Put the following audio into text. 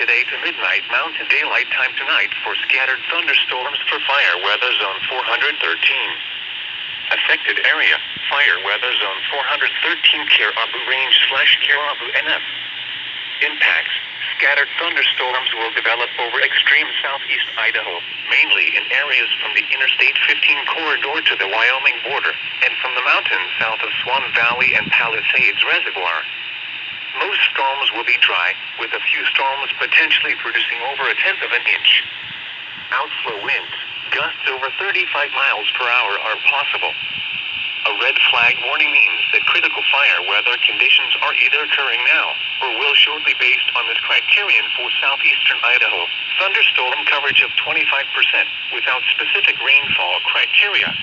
today to midnight Mountain Daylight Time tonight for scattered thunderstorms for fire weather zone 413. Affected area, fire weather zone 413 Kirabu range/Kirabu NF. Impacts, scattered thunderstorms will develop over extreme southeast Idaho, mainly in areas from the Interstate 15 corridor to the Wyoming border, and from the mountains south of Swan Valley and Palisades Reservoir. Most storms will be dry, with a few storms potentially producing over 1/10 of an inch. Outflow winds, gusts over 35 miles per hour are possible. A red flag warning means that critical fire weather conditions are either occurring now, or will shortly based on this criterion for southeastern Idaho. Thunderstorm coverage of 25%, without specific rainfall criteria.